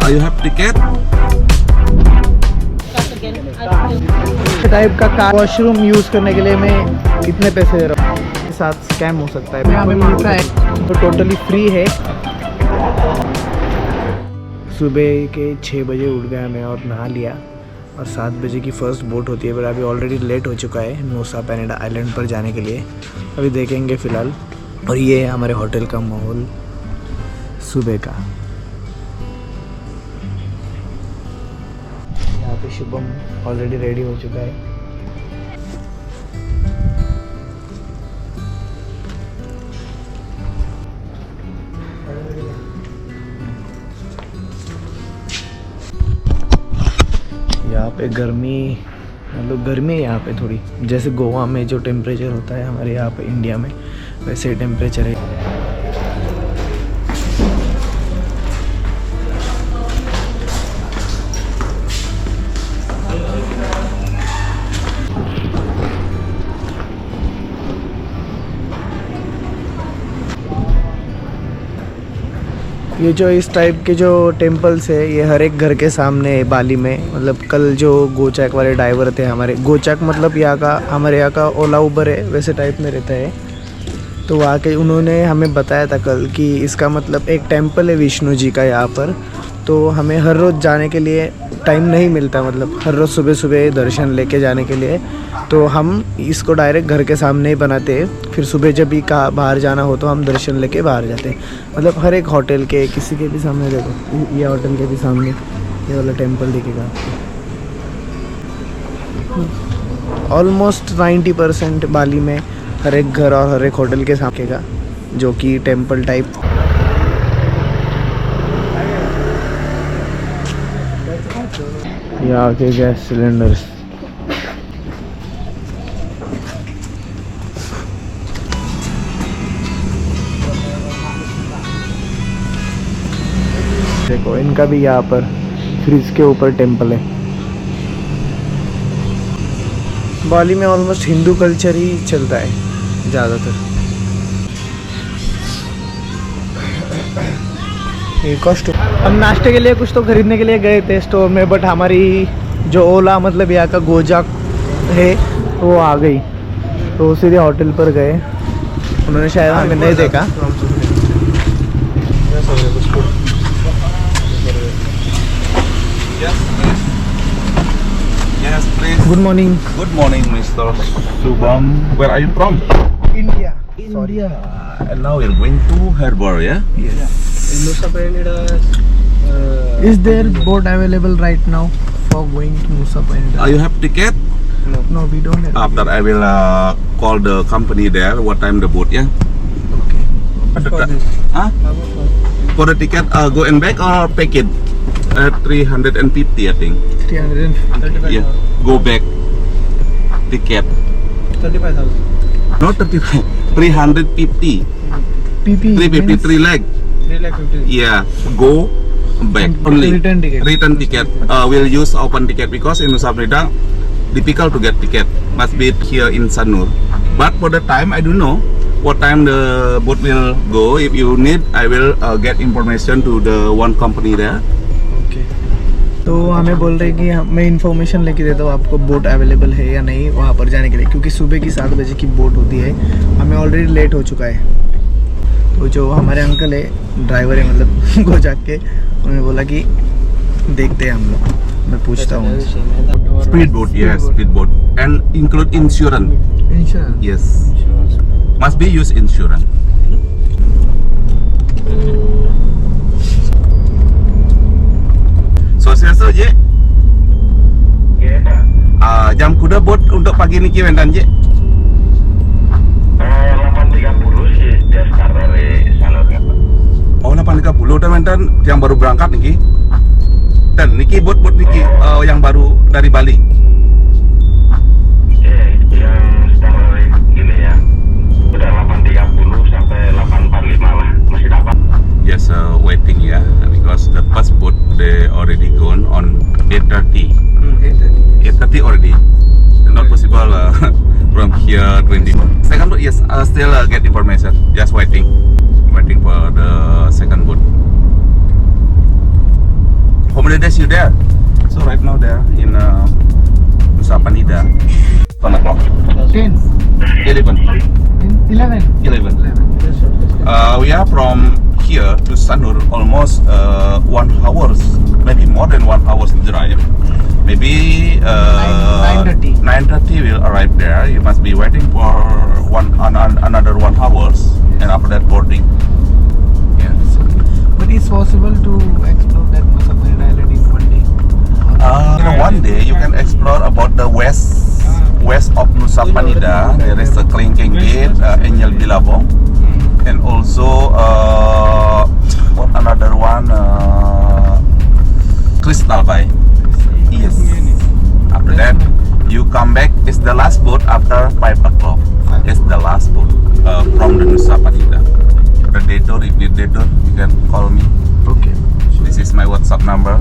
You have ticket? Type का car washroom use करने के लिए मैं कितने पैसे दे रहा हूँ, के साथ स्कैम हो सकता है। यहाँ पे मिलता है तो टोटली फ्री है। सुबह के 6 बजे उठ गया मैं और नहा लिया और 7 बजे की फ़र्स्ट बोट होती है, पर अभी ऑलरेडी लेट हो चुका है नूसा पेनिडा आइलैंड पर जाने के लिए। अभी देखेंगे फ़िलहाल। और ये है हमारे होटल का माहौल सुबह का। यहाँ पे शुभम ऑलरेडी रेडी हो चुका है। यहाँ पे गर्मी, मतलब गर्मी है यहाँ पे थोड़ी, जैसे गोवा में जो टेम्परेचर होता है हमारे यहाँ पे इंडिया में, वैसे टेम्परेचर है। ये जो इस टाइप के जो टेम्पल्स है ये हर एक घर के सामने है बाली में। मतलब कल जो गोचक वाले ड्राइवर थे हमारे, गोचक मतलब यहाँ का, हमारे यहाँ का ओला उबर है वैसे टाइप में रहता है, तो वहाँ के उन्होंने हमें बताया था कल कि इसका मतलब एक टेम्पल है विष्णु जी का यहाँ पर। तो हमें हर रोज़ जाने के लिए टाइम नहीं मिलता, मतलब हर रोज़ सुबह सुबह दर्शन लेके जाने के लिए, तो हम इसको डायरेक्ट घर के सामने ही बनाते हैं। फिर सुबह जब भी कहाँ बाहर जाना हो तो हम दर्शन लेके बाहर जाते हैं। मतलब हर एक होटल के, किसी के भी सामने देखो, ये होटल के भी सामने ये वाला टेम्पल दिखेगा आपको। ऑलमोस्ट 90% बाली में हर एक घर और हर एक होटल के सामने का जो कि टेम्पल टाइप। यहाँ के गैस सिलेंडर्स, देखो इनका भी यहाँ पर फ्रिज के ऊपर टेम्पल है। बाली में ऑलमोस्ट हिंदू कल्चर ही चलता है ज़्यादातर। हम नाश्ते के लिए कुछ तो खरीदने के लिए गए थे स्टोर में, बट हमारी जो ओला मतलब यहाँ का गोजाक है वो आ गई, तो सीधे होटल पर गए। उन्होंने शायद हमें नहीं देखा। Yes, please. Good morning. Good morning, Mr. Subham. Where are you from? India. India. And now we're going to Harbour, yeah? Yes. Is there boat available right now for going to Nusa Penida? You have ticket? No, we don't have. After I will call the company there. What time the boat, yeah? Okay. Huh? For the ticket, go and back or pack it? 350, I think. 350. Yeah. Go back. Ticket. 35,000. Not 35. 350. PP. 350. 3 lakh. 350. Yeah. Go back only. Return ticket. Return ticket. We'll use open ticket because in Nusa Penida difficult to get ticket. Must be here in Sanur. But for the time, I don't know what time the boat will go. If you need, I will get information to the one company there. तो हमें बोल रहे कि मैं information लेके देता हूँ आपको बोट अवेलेबल है या नहीं वहाँ पर जाने के लिए, क्योंकि सुबह की 7 बजे की बोट होती है। हमें ऑलरेडी लेट हो चुका है। तो जो हमारे अंकल है, ड्राइवर है मतलब गोजाक के, उन्होंने बोला कि देखते हैं हम लोग। मैं पूछता हूँ। Speed boat, yes, speed boat, and include insurance. Insurance? Yes, must be use insurance. So je, jam kuda boat untuk pagi ini Wendan je. 8.30 sih dia start dari Sanur. Oh 8.30 udah Wendan yang baru berangkat niki. Dan niki boat niki yang baru dari Bali. Yang start dari gini ya. Udah 8.30 sampai 8.45 lah masih dapat. Yes, waiting ya, because the first boat they already gone on 8:30. 8:30 already. Not possible from here 20. Second boat, yes, still get information. Just waiting for the second boat. many days you there? So right now there in Nusa Penida. 1 o'clock. 10, 11. 11. 11. We are from here to Sanur almost 1 hour, maybe more than 1 hour drive. Maybe 9:30. 9:30 will arrive there. You must be waiting for another 1 hours, and after that boarding. Yeah. But it's possible to explore that Nusa Penida Island in 1 day. In one day you can explore about the west of Nusa Penida. There is the Kelingking Gate, Angel Bilabong, and also what another one, Crystal Bay. Yes. After that you come back. It's the last boat after 5 o'clock. It's the last boat from the Nusa Penida. The detour, if you detour, you can call me. Okay. This is my WhatsApp number.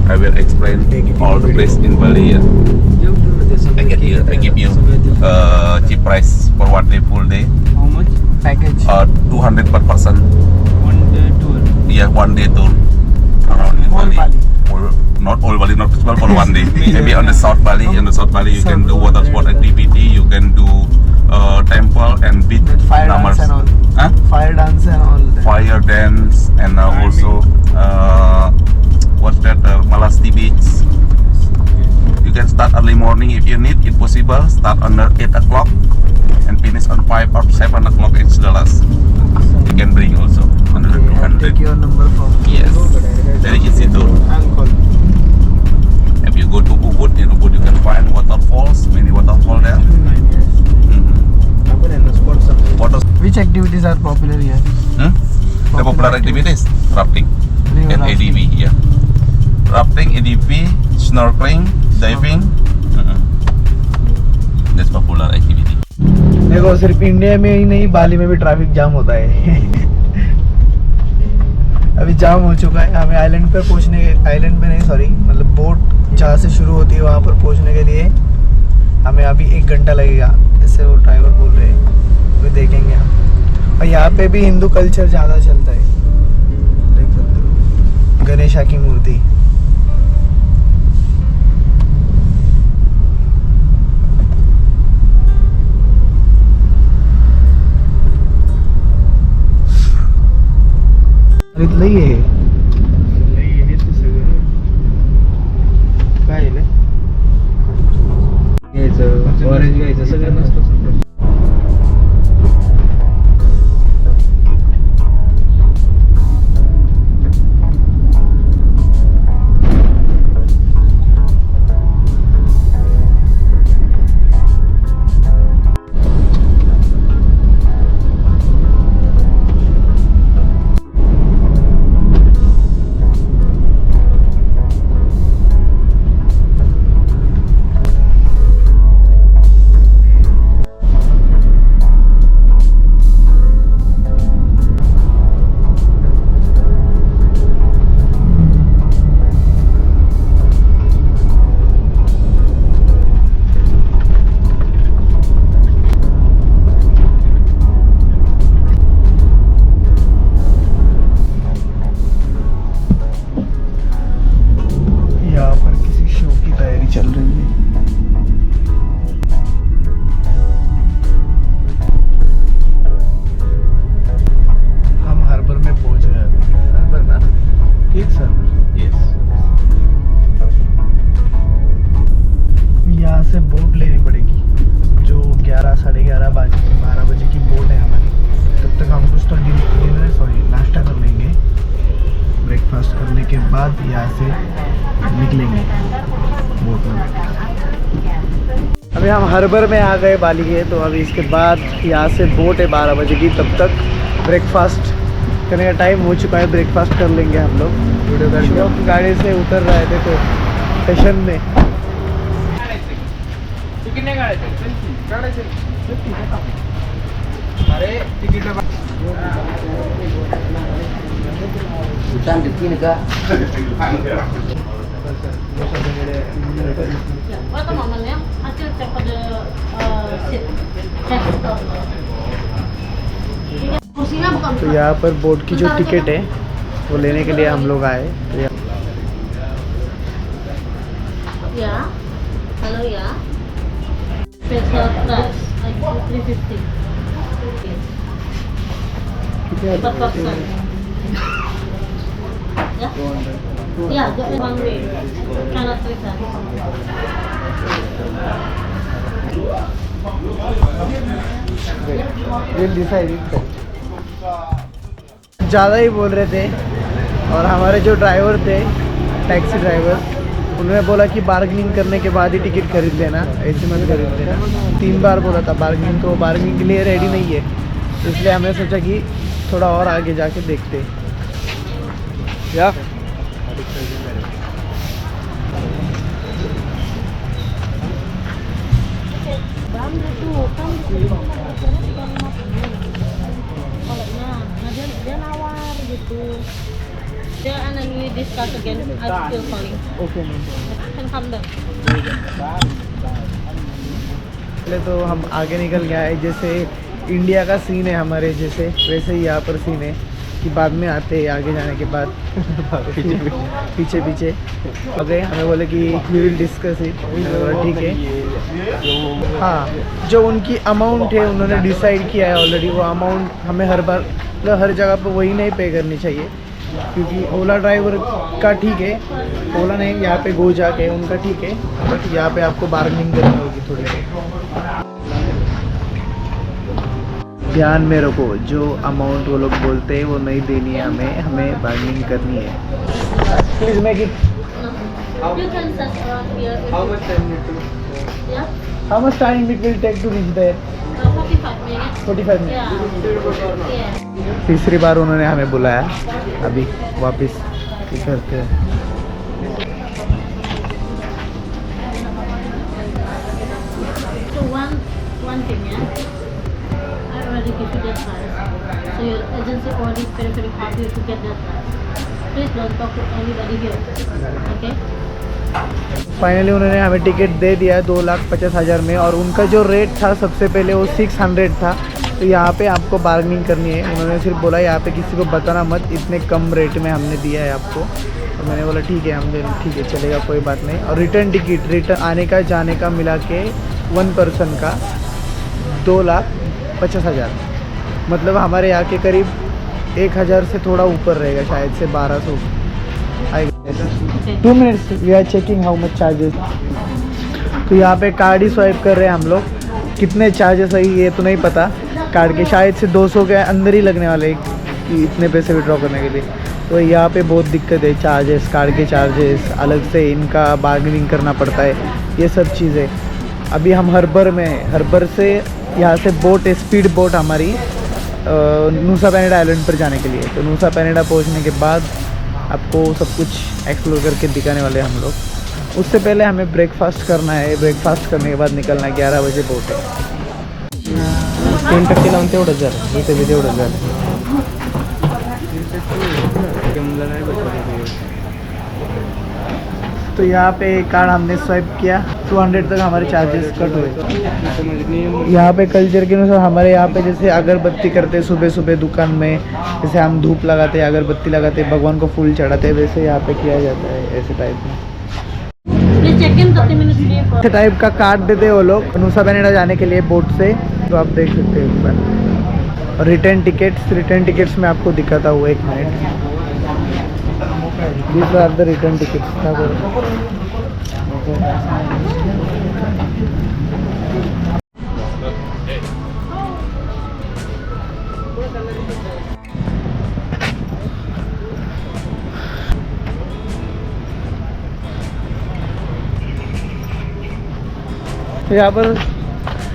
I will explain all the place in Bali. Yeah. I give you cheap price for 1 day, full day. How much? Package. 200 per person. 1 day tour. Yeah, 1 day tour around in Whole Bali. Bali. Not all Bali, not for 1 day. Maybe on the South Bali. In the South Bali, you can do water sport activity. You can do temple and beach. That fire numbers. dance and all. Huh? Fire dance and all. That. Fire dance and also what's that? Malasti Beach. You can start early morning if you need. If possible, start on 8 o'clock and finish on 5 or 7 o'clock. It's the last. You can bring also another Okay, I'll 200. take your number from. Yes, very easy to. I'll call. If you go to Ubud, in Ubud you can find waterfalls, many waterfalls there. Water. Which activities are popular here? The popular activities, rafting River and rafting. ADV. Yeah, rafting, ADV, snorkeling, diving. That's popular activity. देखो सिर्फ India में ही नहीं, बाली में भी traffic jam होता है। अभी जाम हो चुका है। हमें आइलैंड पे पहुंचने के, आइलैंड पे नहीं सॉरी, मतलब बोट जहाँ से शुरू होती है वहाँ पर पहुंचने के लिए हमें अभी 1 घंटा लगेगा, ऐसे वो ड्राइवर बोल रहे हैं। अभी देखेंगे हम। और यहाँ पे भी हिंदू कल्चर ज़्यादा चलता है, देख सकते हो गणेशा की मूर्ति। इथलं आहे काय घ्यायचं, ऑरेंज घ्यायचं, सगळं नसतं सगळं। यहाँ से निकलेंगे बोट में। अभी हम हार्बर में आ गए बाली के, तो अभी इसके बाद यहाँ से बोट है 12 बजे की, तब तक ब्रेकफास्ट करने का टाइम हो चुका है। ब्रेकफास्ट कर लेंगे हम लोग। शिवम गाड़ी से उतर रहे थे तो स्टेशन में तो यहाँ पर बोट की जो टिकट है वो लेने के लिए हम लोग आए। Yeah. Hello, yeah. Special price. 350. Yes. Per person. Yeah? Yeah, go one way. Cannot return. ज़्यादा ही बोल रहे थे और हमारे जो ड्राइवर थे, टैक्सी ड्राइवर, उन्होंने बोला कि बार्गेनिंग करने के बाद ही टिकट खरीद लेना, ऐसे मत खरीद लेना। 3 बार बोला था बार्गेनिंग, तो बार्गेनिंग के लिए रेडी नहीं है, इसलिए हमने सोचा कि थोड़ा और आगे जाके देखते हैं। या Dia nawar gitu. Dia and then we discuss again. I'm still calling. Okay ma'am. Can come down. पहले तो हम आगे निकल गए हैं, जैसे इंडिया का सीन है हमारे जैसे, वैसे ही यहाँ पर सीन है कि बाद में आते हैं आगे जाने के बाद पीछे पीछे अगले हमें बोले कि वी विल डिस्कस इट। ठीक है, हाँ, जो उनकी अमाउंट है उन्होंने डिसाइड किया है ऑलरेडी। वो अमाउंट हमें हर बार मतलब हर जगह पर वही नहीं पे करनी चाहिए, क्योंकि ओला ड्राइवर का ठीक है, ओला नहीं, यहाँ पे गो जाके उनका ठीक है, बट यहाँ पे आपको बार्गेनिंग करनी होगी थोड़ी। ध्यान में रखो, जो अमाउंट वो लोग बोलते हैं वो नहीं देनी है हमें बार्गेनिंग करनी है। Please make it. You can search around here. How much time it will? Yeah. How much time it will take to reach there? 45 minutes. 45 minutes. Yeah. Yeah. तीसरी बार उन्होंने हमें बुलाया, अभी वापस करते हैं। So one thing, yeah. I already give you that price. So your agency already very happy to get that price. Please don't talk to anybody here. Okay? Finally उन्होंने हमें टिकट दे दिया 2,50,000 में, और उनका जो रेट था सबसे पहले वो 600 था। तो यहाँ पे आपको बार्गेनिंग करनी है। उन्होंने सिर्फ बोला यहाँ पे किसी को बताना मत, इतने कम रेट में हमने दिया है आपको। तो मैंने बोला ठीक है, हमने ठीक है चलेगा, कोई बात नहीं। और रिटर्न टिकट, रिटर्न आने का जाने का मिला के 1 पर्सन का 2,50,000, मतलब हमारे यहाँ के करीब 1,000 से थोड़ा ऊपर रहेगा, शायद से 1,200 आएगा। 2 minutes we are checking how much charges. तो यहाँ पे कार्ड ही स्वाइप कर रहे हैं हम लोग, कितने चार्जेस है ये तो नहीं पता। कार्ड के शायद से 200 के अंदर ही लगने वाले कि इतने पैसे विड्रॉ करने के लिए। तो यहाँ पे बहुत दिक्कत है, चार्जेस, कार्ड के चार्जेस अलग से, इनका बार्गेनिंग करना पड़ता है, ये सब चीज़ें। अभी हम हरबर में हैं, हरबर से यहाँ से बोट है, स्पीड बोट हमारी नूसा पेनिडा आइलैंड पर जाने के लिए। तो नूसा पेनिडा पहुँचने के बाद आपको सब कुछ एक्सप्लोर करके दिखाने वाले हम लोग। उससे पहले हमें ब्रेकफास्ट करना है, ब्रेकफास्ट करने के बाद निकलना है। 11 बजे बोट है। 3 लावून तेवढंच झालं, इथे बी तेवढंच झालं। तो यहाँ पे कार्ड हमने स्वाइप किया, 200 तक हमारे चार्जेस कट हुए। यहाँ पे कल्चर के अनुसार हमारे यहाँ पे जैसे अगरबत्ती करते हैं सुबह सुबह दुकान में, जैसे हम धूप लगाते हैं, अगरबत्ती लगाते हैं, भगवान को फूल चढ़ाते हैं, वैसे यहाँ पे किया जाता है, ऐसे टाइप में। Please check in 30 minutes before. ऐसे टाइप का कार्ड देते हैं वो लोग नूसा पेनिडा जाने के लिए बोट से। तो आप देख सकते हैं एक बार। और रिटर्न टिकट्स मैं आपको दिखाता हूँ, 1 minute. These are the return tickets. यहाँ पर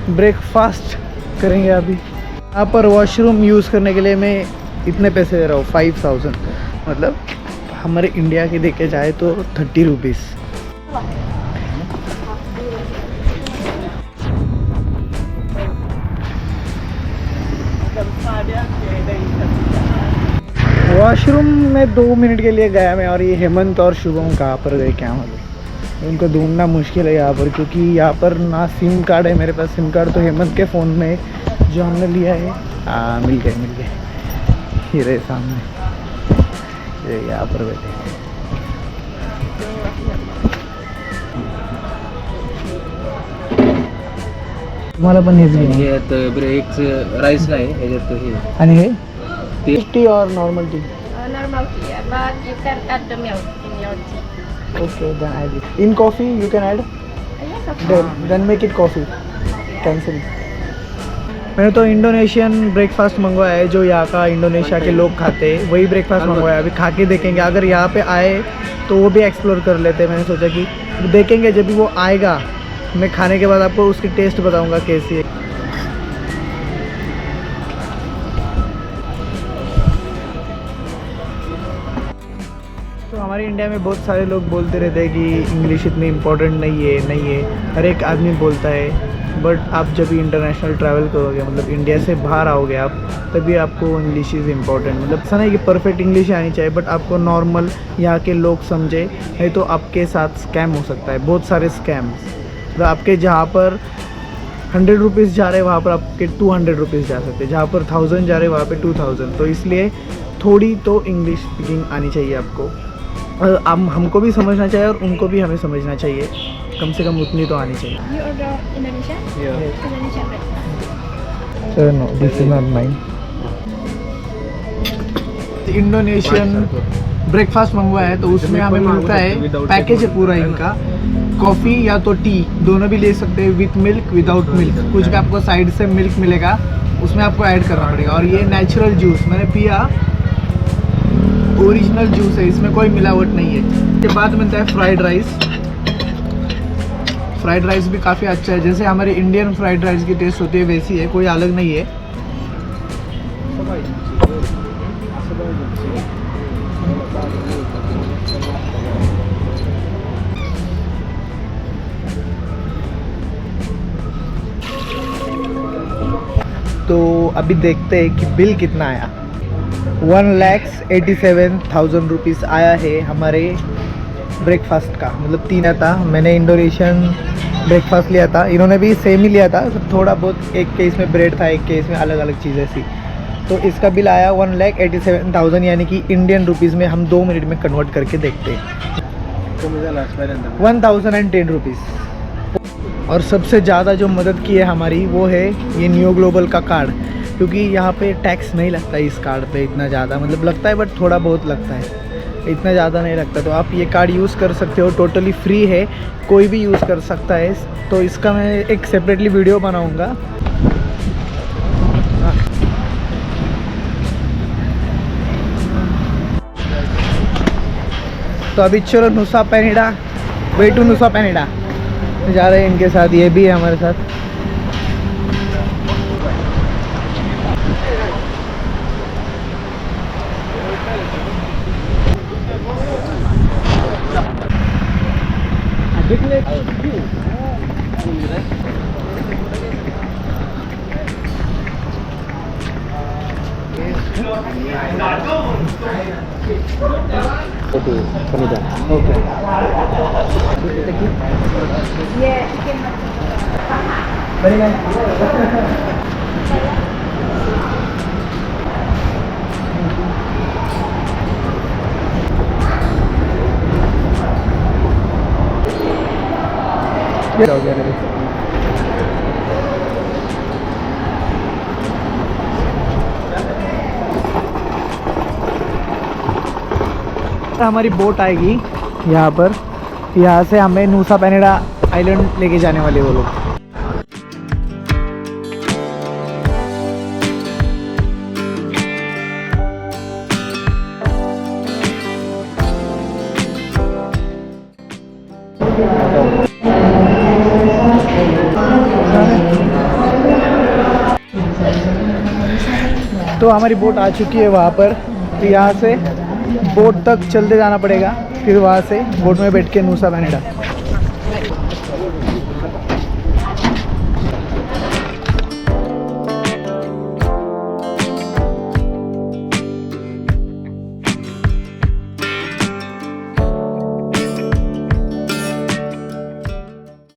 ब्रेकफास्ट करेंगे अभी। यहाँ पर वॉशरूम यूज़ करने के लिए मैं इतने पैसे दे रहा हूँ, 5,000, मतलब हमारे इंडिया के देखे जाए तो 30 रुपीज़। वॉशरूम में 2 मिनट के लिए गया मैं, और ये हेमंत और शुभम कहाँ पर गए क्या मालूम। उनको ढूंढना मुश्किल है यहाँ पर, क्योंकि यहाँ पर ना सिम कार्ड है मेरे पास। सिम कार्ड तो हेमंत के फ़ोन में जो हमने लिया है। मिल गए ये रहे सामने, ये यहाँ पर बैठे। मला पण हेच घे यात ब्रेक राईस नाही याच्यात हे आणि हे टी और normal T Normal tea, but you can add the milk in your tea. Okay then I will in coffee you can add Yes, of course. Then make it coffee cancel. मैंने तो Indonesian breakfast मंगवाया है जो यहाँ का Indonesia के लोग खाते हैं, वही ब्रेकफास्ट मंगवाया। अभी खा के देखेंगे, अगर यहाँ पे आए तो वो भी एक्सप्लोर कर लेते हैं। मैंने सोचा कि देखेंगे जब भी वो आएगा, मैं खाने के बाद आपको उसकी टेस्ट बताऊंगा कैसी है। तो हमारे इंडिया में बहुत सारे लोग बोलते रहते हैं कि इंग्लिश इतनी इम्पोर्टेंट नहीं है, हर एक आदमी बोलता है। बट आप जब भी इंटरनेशनल ट्रैवल करोगे, मतलब इंडिया से बाहर आओगे आप, तभी आपको इंग्लिश इज़ इम्पॉर्टेंट। मतलब ऐसा नहीं कि परफेक्ट इंग्लिश आनी चाहिए, बट आपको नॉर्मल यहाँ के लोग समझे, नहीं तो आपके साथ स्कैम हो सकता है। बहुत सारे स्कैम्स, तो आपके जहाँ पर 100 रुपीज़ जा रहे हैं वहाँ पर आपके 200 रुपीज़ जा सकते हैं, जहाँ पर 1000 जा रहे हैं वहाँ पे 2000। तो इसलिए थोड़ी तो इंग्लिश स्पीकिंग आनी चाहिए आपको, और हमको भी समझना चाहिए और उनको भी हमें समझना चाहिए, कम से कम उतनी तो आनी चाहिए। You order Indonesia? Yeah. Indonesia breakfast. No this is not mine. Indonesian breakfast मंगवाया है, तो उसमें हमें मिलता है, पैकेज है पूरा इनका, कॉफ़ी या तो टी, दोनों भी ले सकते हैं, विथ मिल्क विदाउट मिल्क। कुछ भी आपको साइड से मिल्क मिलेगा, उसमें आपको ऐड करना पड़ेगा। और ये नेचुरल जूस मैंने पिया, ओरिजिनल जूस है, इसमें कोई मिलावट नहीं है। उसके बाद मिलता है फ्राइड राइस। फ्राइड राइस भी काफ़ी अच्छा है, जैसे हमारे इंडियन फ्राइड राइस की टेस्ट होती है वैसी है, कोई अलग नहीं है। तो अभी देखते हैं कि बिल कितना आया। 1,87,000 रुपीज़ आया है हमारे ब्रेकफास्ट का, मतलब 3 था। मैंने इंडोनेशियन ब्रेकफास्ट लिया था, इन्होंने भी सेम ही लिया था, थोड़ा बहुत एक केस में ब्रेड था, एक केस में अलग अलग चीज़ें थी। तो इसका बिल आया 1,87,000, यानी कि इंडियन रुपीज़ में हम 2 मिनट में कन्वर्ट करके देखते हैं, 1,010 रुपीज़। और सबसे ज़्यादा जो मदद की है हमारी वो है ये न्यू ग्लोबल का कार्ड, क्योंकि यहाँ पे टैक्स नहीं लगता इस कार्ड पे इतना ज़्यादा, मतलब लगता है बट थोड़ा बहुत लगता है, इतना ज़्यादा नहीं लगता। तो आप ये कार्ड यूज़ कर सकते हो, टोटली फ्री है, कोई भी यूज़ कर सकता है। तो इसका मैं एक सेपरेटली वीडियो बनाऊँगा। तो अभी चलो Nusa Penida, way to Nusa Penida जा रहे हैं इनके साथ, ये भी है हमारे साथ। हमारी बोट आएगी यहाँ पर, यहाँ से हमें नुसा पेनिडा आइलैंड लेके जाने वाले वो लोग। तो हमारी बोट आ चुकी है वहाँ पर, तो यहाँ से बोट तक चलते जाना पड़ेगा, फिर वहाँ से बोट में बैठ के नुसा पेनिडा।